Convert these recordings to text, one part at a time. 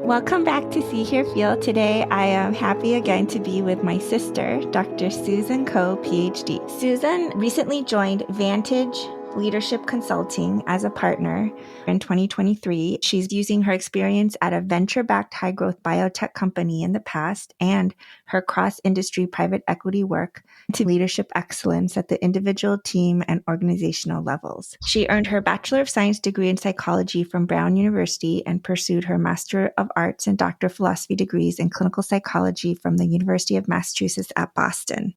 Welcome back to See, Hear, Feel. Today, I am happy again to be with my sister, Dr. Susan Coe, PhD. Susan recently joined Vantage Leadership Consulting as a partner in 2023. She's using her experience at a venture-backed high-growth biotech company in the past and her cross-industry private equity work to leadership excellence at the individual, team, and organizational levels. She earned her Bachelor of Science degree in psychology from Brown University and pursued her Master of Arts and Doctor of Philosophy degrees in clinical psychology from the University of Massachusetts at Boston.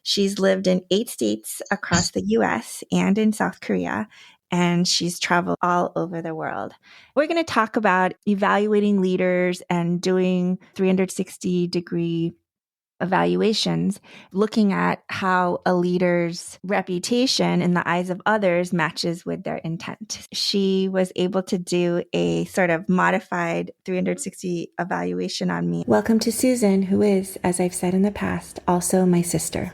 She's lived in 8 states across the U.S. and in South Korea, and she's traveled all over the world. We're going to talk about evaluating leaders and doing 360-degree evaluations, looking at how a leader's reputation in the eyes of others matches with their intent. She was able to do a sort of modified 360 evaluation on me. Welcome to Susan, who is, as I've said in the past, also my sister.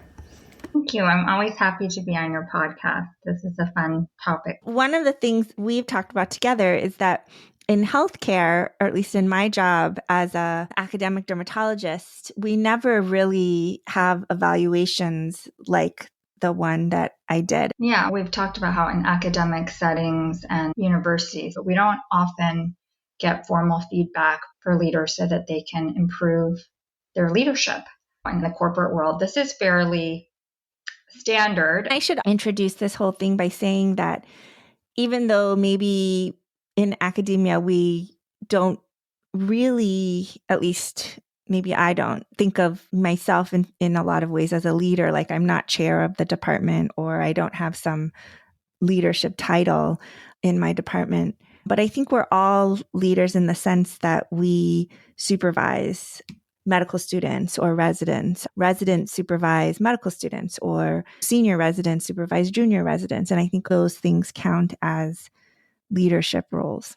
Thank you. I'm always happy to be on your podcast. This is a fun topic. One of the things we've talked about together is that in healthcare, or at least in my job as an academic dermatologist, we never really have evaluations like the one that I did. Yeah, we've talked about how in academic settings and universities, we don't often get formal feedback for leaders so that they can improve their leadership. In the corporate world, this is fairly standard. I should introduce this whole thing by saying that even though maybe in academia we don't really, at least maybe I don't, think of myself in a lot of ways as a leader, like I'm not chair of the department or I don't have some leadership title in my department. But I think we're all leaders in the sense that we supervise medical students or residents. Residents supervise medical students, or senior residents supervise junior residents. And I think those things count as leadership roles.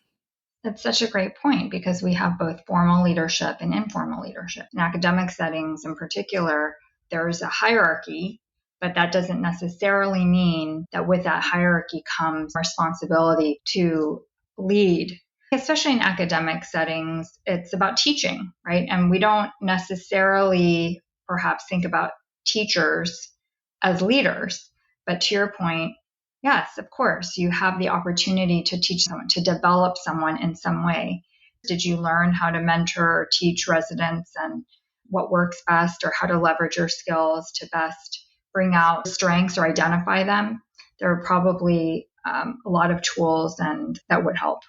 That's such a great point because we have both formal leadership and informal leadership. In academic settings in particular, there's a hierarchy, but that doesn't necessarily mean that with that hierarchy comes responsibility to lead. Especially in academic settings, it's about teaching, right? And we don't necessarily perhaps think about teachers as leaders. But to your point, yes, of course, you have the opportunity to teach someone, to develop someone in some way. Did you learn how to mentor or teach residents and what works best, or how to leverage your skills to best bring out strengths or identify them? There are probably a lot of tools and that would help.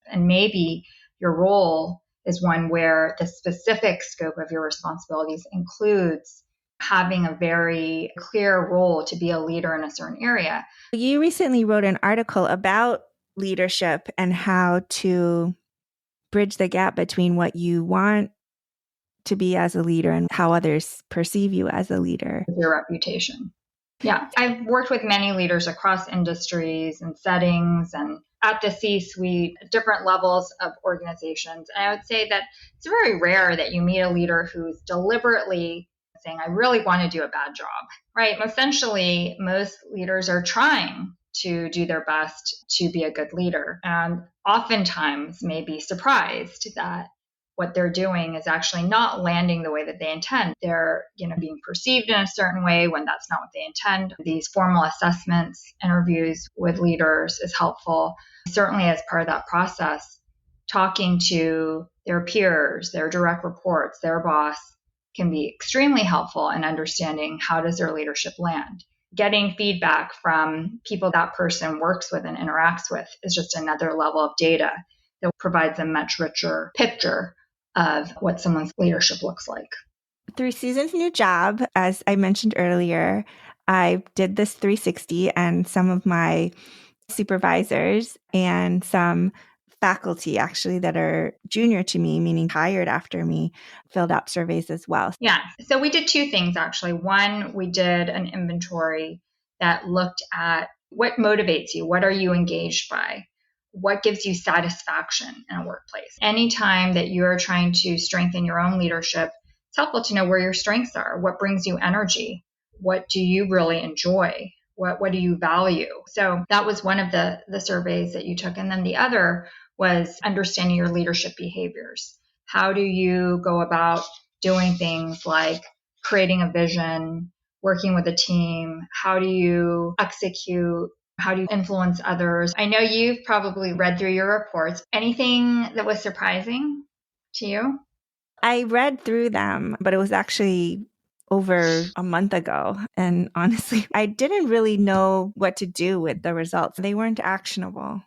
And maybe your role is one where the specific scope of your responsibilities includes having a very clear role to be a leader in a certain area. You recently wrote an article about leadership and how to bridge the gap between what you want to be as a leader and how others perceive you as a leader. Your reputation. Yeah, I've worked with many leaders across industries and settings and at the C-suite, different levels of organizations. And I would say that it's very rare that you meet a leader who's deliberately saying, I really want to do a bad job, right? Essentially, most leaders are trying to do their best to be a good leader, and oftentimes may be surprised that what they're doing is actually not landing the way that they intend. They're, being perceived in a certain way when that's not what they intend. These formal assessments, interviews with leaders is helpful. Certainly as part of that process, talking to their peers, their direct reports, their boss can be extremely helpful in understanding how does their leadership land. Getting feedback from people that person works with and interacts with is just another level of data that provides a much richer picture of what someone's leadership looks like. Through Susan's new job, as I mentioned earlier, I did this 360, and some of my supervisors and some faculty actually that are junior to me, meaning hired after me, filled out surveys as well. Yeah. So we did 2 things actually. One, we did an inventory that looked at what motivates you, what are you engaged by? What gives you satisfaction in a workplace? Anytime that you're trying to strengthen your own leadership, it's helpful to know where your strengths are. What brings you energy? What do you really enjoy? What do you value? So that was one of the surveys that you took. And then the other was understanding your leadership behaviors. How do you go about doing things like creating a vision, working with a team? How do you execute? How do you influence others? I know you've probably read through your reports. Anything that was surprising to you? I read through them, but it was actually over a month ago. And honestly, I didn't really know what to do with the results. They weren't actionable.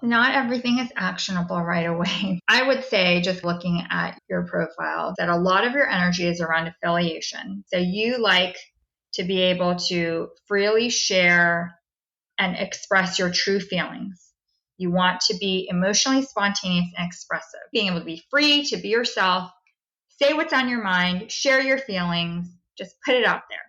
Not everything is actionable right away. I would say, just looking at your profile, that a lot of your energy is around affiliation. So you like to be able to freely share and express your true feelings. You want to be emotionally spontaneous and expressive, being able to be free to be yourself, say what's on your mind, share your feelings, just put it out there.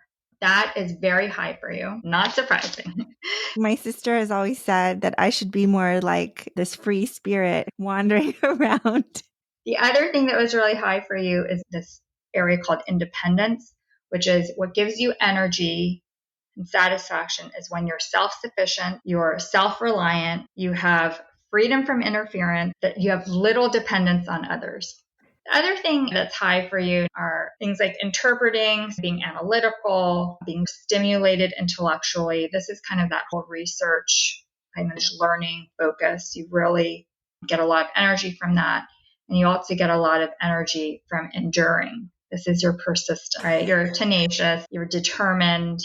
That is very high for you. Not surprising. My sister has always said that I should be more like this free spirit wandering around. The other thing that was really high for you is this area called independence, which is what gives you energy and satisfaction is when you're self-sufficient, you're self-reliant, you have freedom from interference, that you have little dependence on others. The other thing that's high for you are things like interpreting, being analytical, being stimulated intellectually. This is kind of that whole research, kind of learning focus. You really get a lot of energy from that. And you also get a lot of energy from enduring. This is your persistence, right? You're tenacious, you're determined.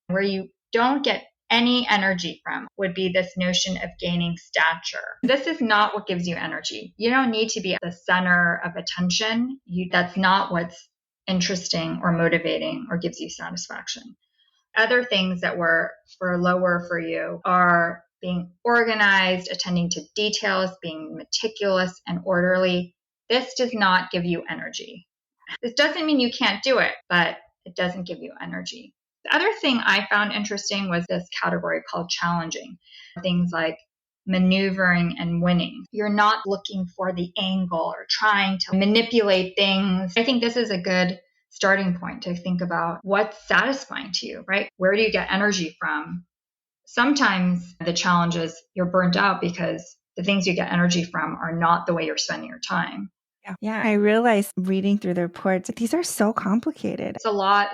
Where you don't get any energy from would be this notion of gaining stature. This is not what gives you energy. You don't need to be at the center of attention. That's not what's interesting or motivating or gives you satisfaction. Other things that were lower for you are being organized, attending to details, being meticulous and orderly. This does not give you energy. This doesn't mean you can't do it, but it doesn't give you energy. The other thing I found interesting was this category called challenging. Things like maneuvering and winning. You're not looking for the angle or trying to manipulate things. I think this is a good starting point to think about what's satisfying to you, right? Where do you get energy from? Sometimes the challenge is you're burnt out because the things you get energy from are not the way you're spending your time. Yeah, I realized reading through the reports, these are so complicated. It's a lot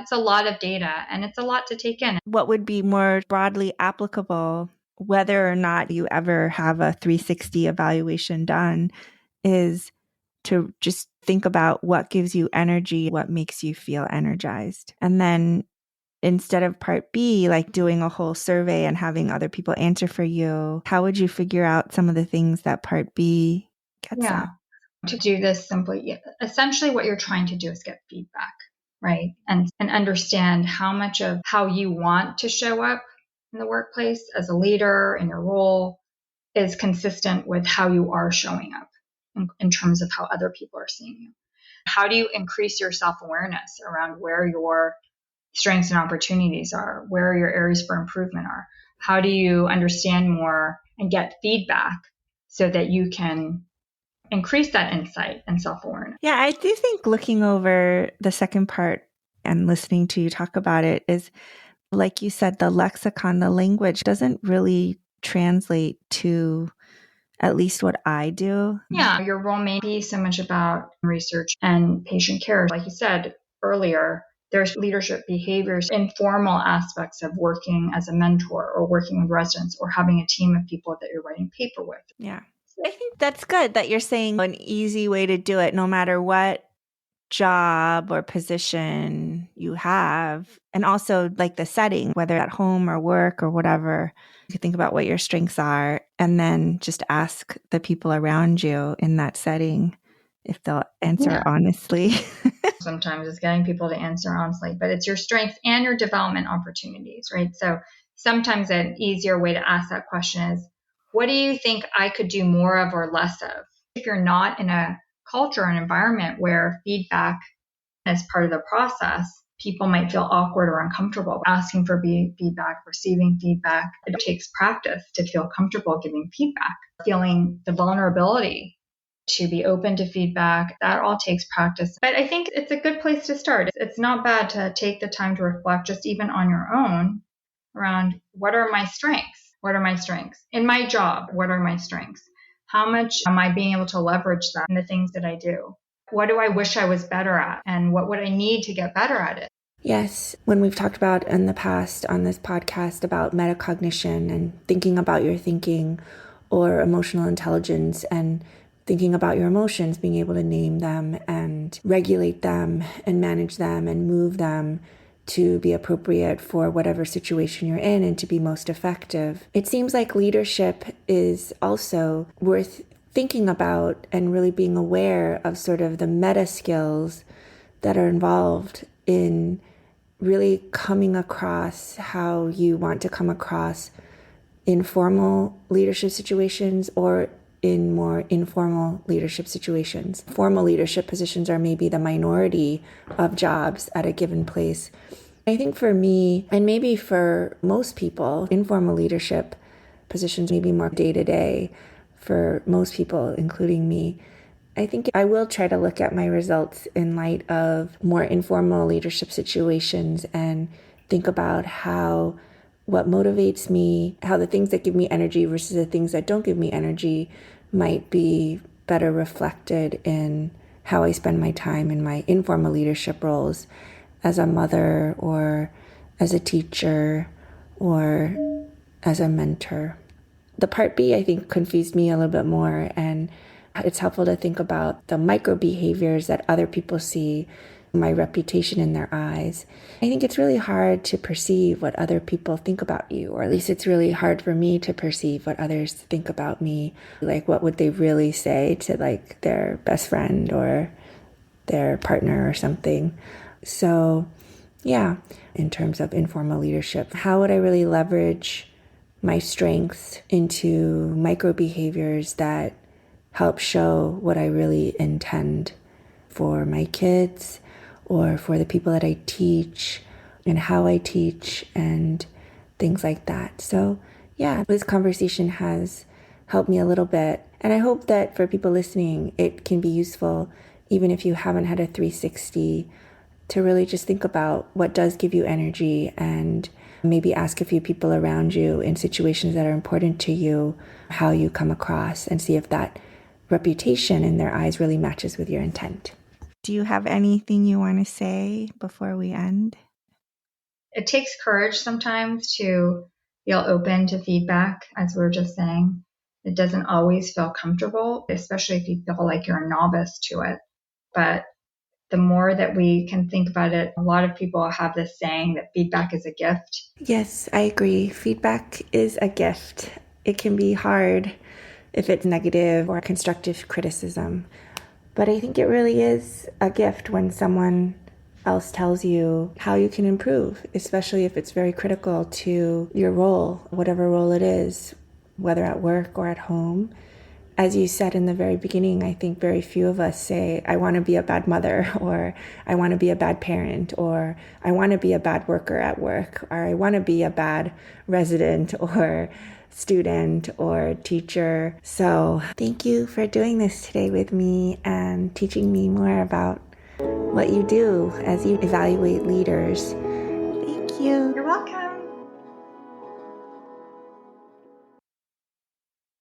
of data and it's a lot to take in. What would be more broadly applicable, whether or not you ever have a 360 evaluation done, is to just think about what gives you energy, what makes you feel energized. And then instead of part B, like doing a whole survey and having other people answer for you, how would you figure out some of the things that part B gets at? To do this simply, essentially what you're trying to do is get feedback, right? And understand how much of how you want to show up in the workplace as a leader in your role is consistent with how you are showing up in terms of how other people are seeing you. How do you increase your self-awareness around where your strengths and opportunities are, where your areas for improvement are? How do you understand more and get feedback so that you can increase that insight and self-awareness? Yeah, I do think looking over the second part and listening to you talk about it is, like you said, the lexicon, the language doesn't really translate to at least what I do. Yeah, your role may be so much about research and patient care. Like you said earlier, there's leadership behaviors, informal aspects of working as a mentor or working with residents or having a team of people that you're writing paper with. Yeah. I think that's good that you're saying an easy way to do it, no matter what job or position you have. And also like the setting, whether at home or work or whatever, you think about what your strengths are and then just ask the people around you in that setting if they'll answer honestly. Sometimes it's getting people to answer honestly, but it's your strengths and your development opportunities, right? So sometimes an easier way to ask that question is, what do you think I could do more of or less of? If you're not in a culture and environment where feedback is part of the process, people might feel awkward or uncomfortable asking for feedback, receiving feedback. It takes practice to feel comfortable giving feedback, feeling the vulnerability to be open to feedback. That all takes practice. But I think it's a good place to start. It's not bad to take the time to reflect just even on your own around what are my strengths? What are my strengths? In my job, what are my strengths? How much am I being able to leverage that in the things that I do? What do I wish I was better at? And what would I need to get better at it? Yes, when we've talked about in the past on this podcast about metacognition and thinking about your thinking or emotional intelligence and thinking about your emotions, being able to name them and regulate them and manage them and move them to be appropriate for whatever situation you're in and to be most effective. It seems like leadership is also worth thinking about and really being aware of sort of the meta skills that are involved in really coming across how you want to come across in formal leadership situations or in more informal leadership situations. Formal leadership positions are maybe the minority of jobs at a given place. I think for me, and maybe for most people, informal leadership positions may be more day-to-day for most people, including me. I think I will try to look at my results in light of more informal leadership situations and think about how what motivates me, how the things that give me energy versus the things that don't give me energy might be better reflected in how I spend my time in my informal leadership roles as a mother or as a teacher or as a mentor. The part B, I think, confused me a little bit more, and it's helpful to think about the micro behaviors that other people see, my reputation in their eyes. I think it's really hard to perceive what other people think about you, or at least it's really hard for me to perceive what others think about me. Like, what would they really say to like their best friend or their partner or something? So, yeah, in terms of informal leadership, how would I really leverage my strengths into micro behaviors that help show what I really intend for my kids or for the people that I teach and how I teach and things like that. So yeah, this conversation has helped me a little bit. And I hope that for people listening, it can be useful, even if you haven't had a 360, to really just think about what does give you energy and maybe ask a few people around you in situations that are important to you, how you come across, and see if that reputation in their eyes really matches with your intent. Do you have anything you want to say before we end? It takes courage sometimes to feel open to feedback, as we were just saying. It doesn't always feel comfortable, especially if you feel like you're a novice to it. But the more that we can think about it, a lot of people have this saying that feedback is a gift. Yes, I agree. Feedback is a gift. It can be hard if it's negative or constructive criticism. But I think it really is a gift when someone else tells you how you can improve, especially if it's very critical to your role, whatever role it is, whether at work or at home. As you said in the very beginning, I think very few of us say, I want to be a bad mother, or I want to be a bad parent, or I want to be a bad worker at work, or I want to be a bad resident or student or teacher. So thank you for doing this today with me and teaching me more about what you do as you evaluate leaders. Thank you. You're welcome.